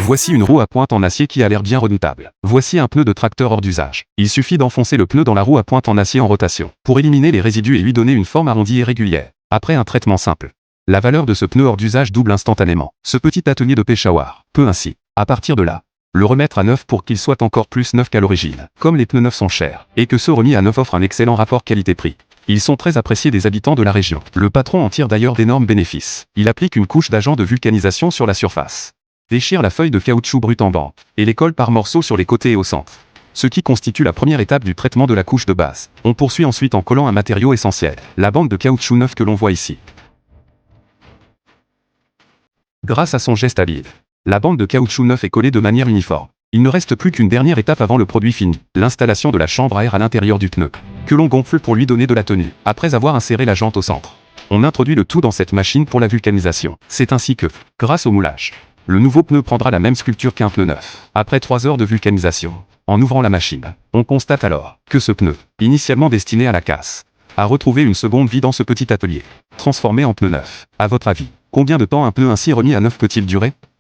Voici une roue à pointe en acier qui a l'air bien redoutable. Voici un pneu de tracteur hors d'usage. Il suffit d'enfoncer le pneu dans la roue à pointe en acier en rotation, pour éliminer les résidus et lui donner une forme arrondie et régulière. Après un traitement simple, la valeur de ce pneu hors d'usage double instantanément. Ce petit atelier de Peshawar peut ainsi, à partir de là, le remettre à neuf pour qu'il soit encore plus neuf qu'à l'origine. Comme les pneus neufs sont chers, et que ceux remis à neuf offrent un excellent rapport qualité-prix, ils sont très appréciés des habitants de la région. Le patron en tire d'ailleurs d'énormes bénéfices. Il applique une couche d'agent de vulcanisation sur la surface, déchire la feuille de caoutchouc brute en bande, et les colle par morceaux sur les côtés et au centre, ce qui constitue la première étape du traitement de la couche de base. On poursuit ensuite en collant un matériau essentiel, la bande de caoutchouc neuf que l'on voit ici. Grâce à son geste habile, la bande de caoutchouc neuf est collée de manière uniforme. Il ne reste plus qu'une dernière étape avant le produit fini, l'installation de la chambre à air à l'intérieur du pneu, que l'on gonfle pour lui donner de la tenue. Après avoir inséré la jante au centre, on introduit le tout dans cette machine pour la vulcanisation. C'est ainsi que, grâce au moulage, le nouveau pneu prendra la même sculpture qu'un pneu neuf. Après 3 heures de vulcanisation, en ouvrant la machine, on constate alors que ce pneu, initialement destiné à la casse, a retrouvé une seconde vie dans ce petit atelier, transformé en pneu neuf. À votre avis, combien de temps un pneu ainsi remis à neuf peut-il durer ?